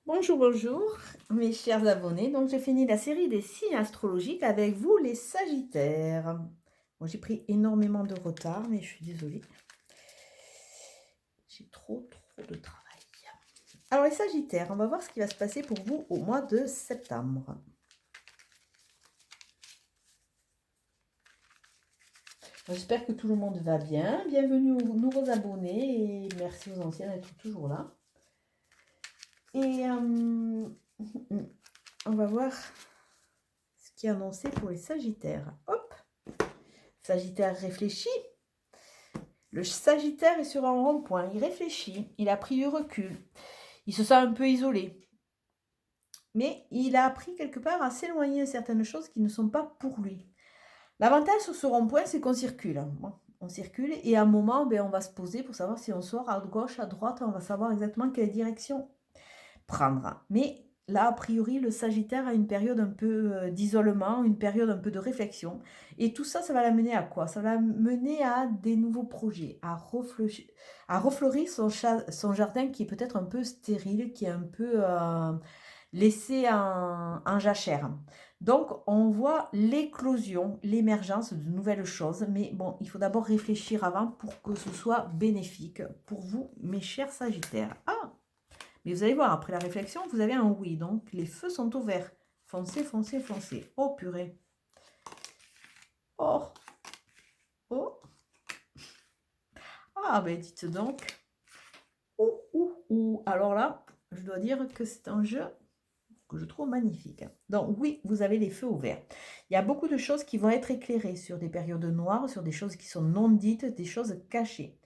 Bonjour, bonjour, mes chers abonnés. Donc, j'ai fini la série des signes astrologiques avec vous, les Sagittaires. Bon, j'ai pris énormément de retard, mais je suis désolée. J'ai trop de travail. Alors, les Sagittaires, on va voir ce qui va se passer pour vous au mois de septembre. J'espère que tout le monde va bien. Bienvenue aux nouveaux abonnés et merci aux anciens d'être toujours là. Et on va voir ce qui est annoncé pour les Sagittaires. Hop, Sagittaire réfléchit. Le Sagittaire est sur un rond-point, il réfléchit, il a pris du recul, il se sent un peu isolé. Mais il a appris quelque part à s'éloigner de certaines choses qui ne sont pas pour lui. L'avantage sur ce rond-point, c'est qu'on circule. On circule et à un moment, on va se poser pour savoir si on sort à gauche, à droite, on va savoir exactement quelle direction prendre. Mais là, a priori, le Sagittaire a une période un peu d'isolement, une période un peu de réflexion. Et tout ça, ça va l'amener à quoi? Ça va l'amener à des nouveaux projets, à refleurir son jardin qui est peut-être un peu stérile, qui est un peu laissé en jachère. Donc, on voit l'éclosion, l'émergence de nouvelles choses. Mais bon, il faut d'abord réfléchir avant pour que ce soit bénéfique pour vous, mes chers Sagittaires. Ah! Mais vous allez voir, après la réflexion, vous avez un oui. Donc, les feux sont ouverts. Foncez, foncez, foncez. Oh, purée. Oh, oh. Ah, ben dites donc. Ouh, ouh, ouh. Alors là, je dois dire que c'est un jeu que je trouve magnifique. Donc, oui, vous avez les feux ouverts. Il y a beaucoup de choses qui vont être éclairées sur des périodes noires, sur des choses qui sont non dites, des choses cachées.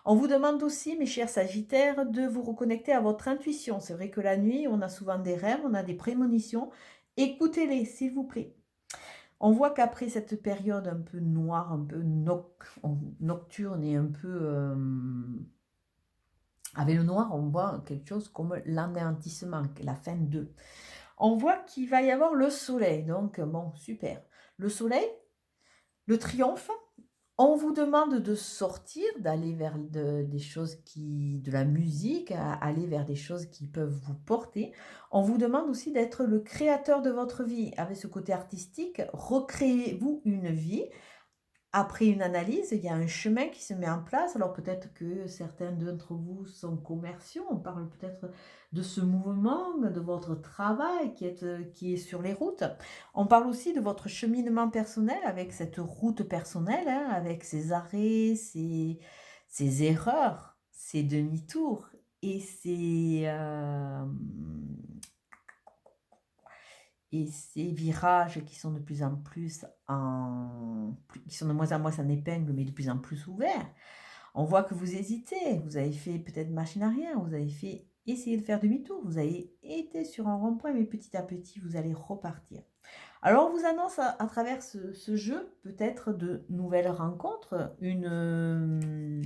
On vous demande aussi, mes chers Sagittaires, de vous reconnecter à votre intuition. C'est vrai que la nuit, on a souvent des rêves, on a des prémonitions. Écoutez-les, s'il vous plaît. On voit qu'après cette période un peu noire, un peu nocturne et un peu... avec le noir, on voit quelque chose comme l'anéantissement, la fin de. On voit qu'il va y avoir le soleil. Donc, bon, super. Le soleil, le triomphe. On vous demande de sortir, d'aller vers des choses de la musique, aller vers des choses qui peuvent vous porter. On vous demande aussi d'être le créateur de votre vie. Avec ce côté artistique, recréez-vous une vie. Après une analyse, il y a un chemin qui se met en place. Alors peut-être que certains d'entre vous sont commerciaux. On parle peut-être de ce mouvement, de votre travail qui est sur les routes. On parle aussi de votre cheminement personnel avec cette route personnelle, hein, avec ses arrêts, ses erreurs, ses demi-tours et ces virages qui sont de plus en plus qui sont de moins en moins en épingle, mais de plus en plus ouverts. On voit que vous hésitez, vous avez fait peut-être machine arrière, vous avez fait essayer de faire demi-tour, vous avez été sur un rond-point, mais petit à petit, vous allez repartir. Alors, on vous annonce à travers ce jeu peut-être de nouvelles rencontres, de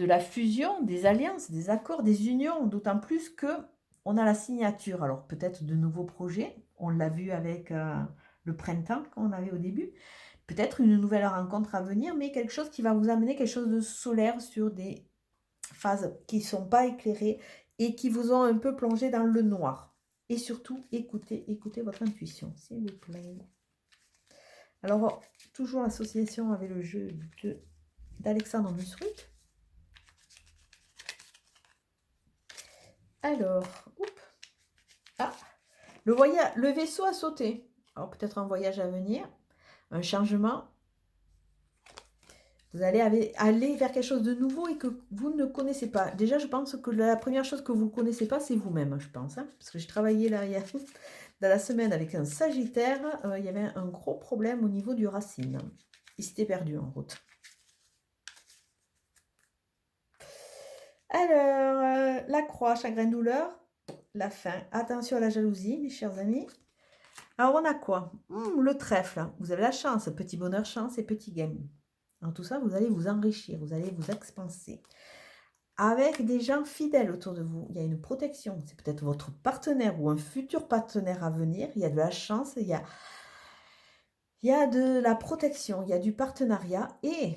la fusion, des alliances, des accords, des unions, d'autant plus que on a la signature. Alors, peut-être de nouveaux projets, on l'a vu avec le printemps qu'on avait au début, peut-être une nouvelle rencontre à venir, mais quelque chose qui va vous amener quelque chose de solaire sur des phases qui ne sont pas éclairées et qui vous ont un peu plongé dans le noir. Et surtout, écoutez votre intuition, s'il vous plaît. Alors, toujours l'association avec le jeu d'Alexandre Musruc. Alors, ah, le vaisseau a sauté. Alors, peut-être un voyage à venir, un changement. Vous allez aller vers quelque chose de nouveau et que vous ne connaissez pas. Déjà, je pense que la première chose que vous ne connaissez pas, c'est vous-même, je pense. Hein, parce que j'ai travaillé là, dans la semaine avec un Sagittaire. Il y avait un gros problème au niveau du racine. Il s'était perdu en route. Alors, la croix, chagrin, douleur. La fin. Attention à la jalousie, mes chers amis. Alors, on a quoi? Le trèfle. Vous avez la chance. Petit bonheur, chance et petit gain. En tout ça, vous allez vous enrichir, vous allez vous expanser. Avec des gens fidèles autour de vous, il y a une protection. C'est peut-être votre partenaire ou un futur partenaire à venir. Il y a de la chance, il y a de la protection, il y a du partenariat. Et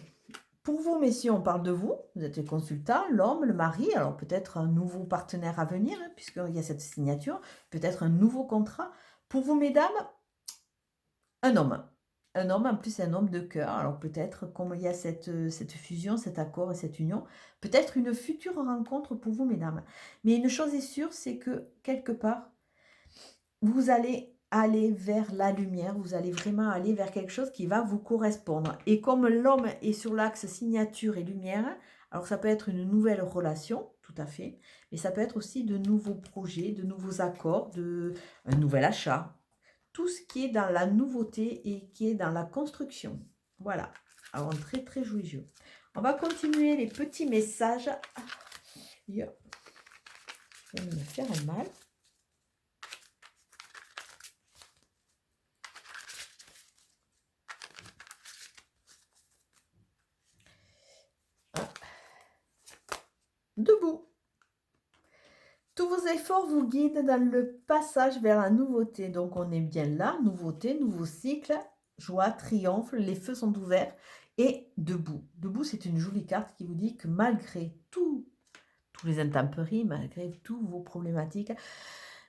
Pour vous, messieurs, on parle de vous. Vous êtes les consultants, l'homme, le mari. Alors peut-être un nouveau partenaire à venir, hein, puisqu'il y a cette signature. Peut-être un nouveau contrat. Pour vous, mesdames, un homme. Un homme, en plus, un homme de cœur. Alors peut-être, comme il y a cette fusion, cet accord et cette union, peut-être une future rencontre pour vous, mesdames. Mais une chose est sûre, c'est que quelque part, vous allez aller vers la lumière, vous allez vraiment aller vers quelque chose qui va vous correspondre. Et comme l'homme est sur l'axe signature et lumière, alors ça peut être une nouvelle relation, tout à fait, mais ça peut être aussi de nouveaux projets, de nouveaux accords, un nouvel achat. Tout ce qui est dans la nouveauté et qui est dans la construction. Voilà, alors un très très joli jeu. On va continuer les petits messages. Je vais me faire un mal. Debout. Tous vos efforts vous guident dans le passage vers la nouveauté. Donc on est bien là, nouveauté, nouveau cycle, joie, triomphe, les feux sont ouverts et debout. Debout, c'est une jolie carte qui vous dit que malgré tous les intempéries, malgré toutes vos problématiques,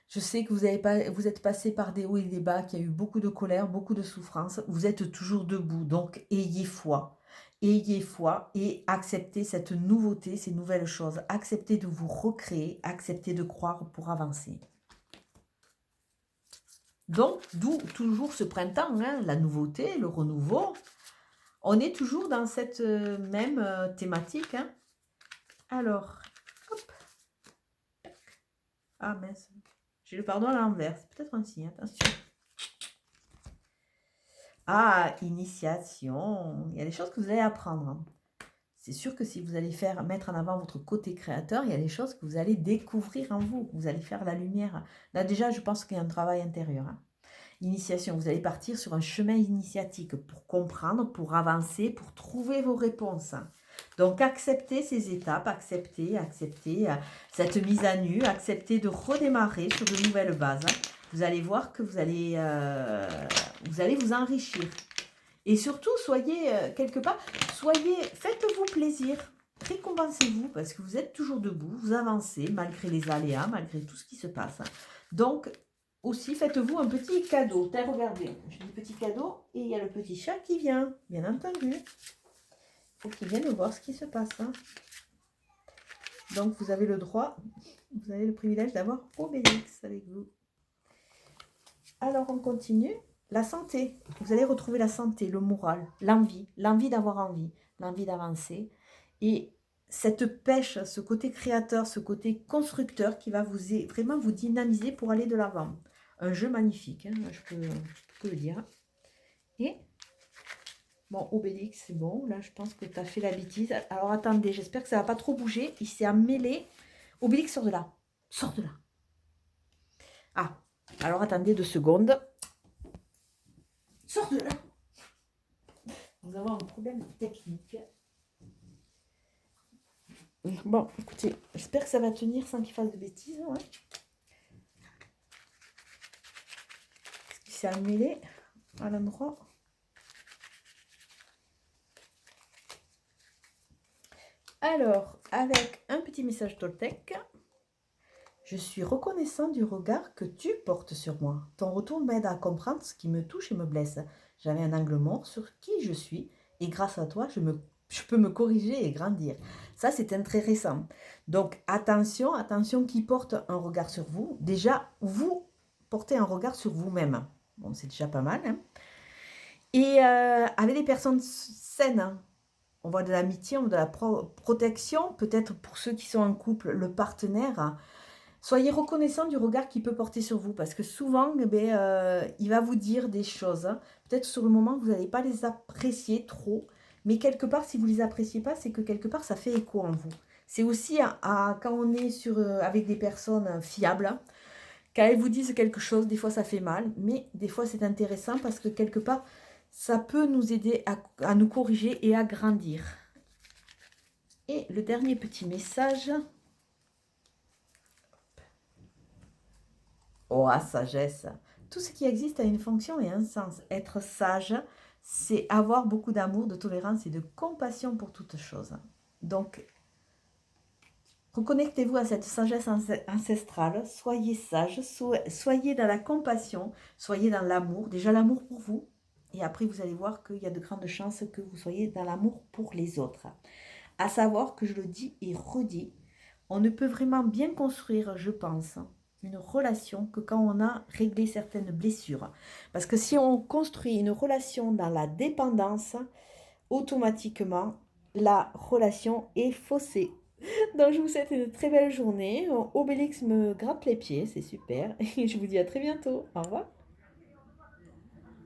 je sais que vous êtes passé par des hauts et des bas, qu'il y a eu beaucoup de colère, beaucoup de souffrance. Vous êtes toujours debout, donc ayez foi. Ayez foi et acceptez cette nouveauté, ces nouvelles choses. Acceptez de vous recréer, acceptez de croire pour avancer. Donc, d'où toujours ce printemps, hein, la nouveauté, le renouveau. On est toujours dans cette même thématique. Hein. Alors, hop. Ah mince, j'ai le pardon à l'envers. C'est peut-être un signe, attention. Ah, initiation. Il y a des choses que vous allez apprendre. Hein. C'est sûr que si vous allez mettre en avant votre côté créateur, il y a des choses que vous allez découvrir en vous. Vous allez faire la lumière. Là, déjà, je pense qu'il y a un travail intérieur. Hein. Initiation, vous allez partir sur un chemin initiatique pour comprendre, pour avancer, pour trouver vos réponses. Donc, acceptez ces étapes, acceptez cette mise à nu, acceptez de redémarrer sur de nouvelles bases. Vous allez voir que vous allez vous enrichir. Et surtout, soyez quelque part, faites-vous plaisir, récompensez-vous parce que vous êtes toujours debout, vous avancez malgré les aléas, malgré tout ce qui se passe. Donc, aussi, faites-vous un petit cadeau. Regardez, je dis petit cadeau et il y a le petit chat qui vient, bien entendu. Il faut qu'il vienne voir ce qui se passe. Hein. Donc, vous avez le droit, vous avez le privilège d'avoir Obélix avec vous. Alors, on continue. La santé, vous allez retrouver la santé, le moral, l'envie d'avoir envie, l'envie d'avancer. Et cette pêche, ce côté créateur, ce côté constructeur qui va vraiment vous dynamiser pour aller de l'avant. Un jeu magnifique, hein, je peux le dire. Et, bon, Obélix, c'est bon. Là, je pense que tu as fait la bêtise. Alors, attendez, j'espère que ça ne va pas trop bouger. Il s'est emmêlé. Obélix, sors de là. Sors de là. Ah, alors attendez 2 secondes. Sors de là. Nous avons un problème technique. Bon, écoutez, j'espère que ça va tenir sans qu'il fasse de bêtises. Ouais. Parce qu'il s'est emmêlé à l'endroit. Alors, avec un petit message Toltec, je suis reconnaissant du regard que tu portes sur moi. Ton retour m'aide à comprendre ce qui me touche et me blesse. J'avais un angle mort sur qui je suis et grâce à toi, je peux me corriger et grandir. Ça, c'est un très récent. Donc, attention qui porte un regard sur vous. Déjà, vous portez un regard sur vous-même. Bon, c'est déjà pas mal. Hein. Et avec des personnes saines, hein. On voit de l'amitié, on voit de la protection. Peut-être pour ceux qui sont en couple, le partenaire. Hein. Soyez reconnaissant du regard qu'il peut porter sur vous. Parce que souvent, il va vous dire des choses. Hein. Peut-être sur le moment, vous n'allez pas les apprécier trop. Mais quelque part, si vous ne les appréciez pas, c'est que quelque part, ça fait écho en vous. C'est aussi quand on est avec des personnes fiables, hein, quand elles vous disent quelque chose, des fois ça fait mal, mais des fois c'est intéressant parce que quelque part, ça peut nous aider à nous corriger et à grandir. Et le dernier petit message. Oh, sagesse. Tout ce qui existe a une fonction et un sens. Être sage, c'est avoir beaucoup d'amour, de tolérance et de compassion pour toute chose. Donc, reconnectez-vous à cette sagesse ancestrale, soyez sage, soyez dans la compassion, soyez dans l'amour, déjà l'amour pour vous, et après vous allez voir qu'il y a de grandes chances que vous soyez dans l'amour pour les autres. À savoir que je le dis et redis, on ne peut vraiment bien construire, je pense, une relation que quand on a réglé certaines blessures. Parce que si on construit une relation dans la dépendance, automatiquement, la relation est faussée. Donc, je vous souhaite une très belle journée. Obélix me gratte les pieds, c'est super. Et je vous dis à très bientôt. Au revoir.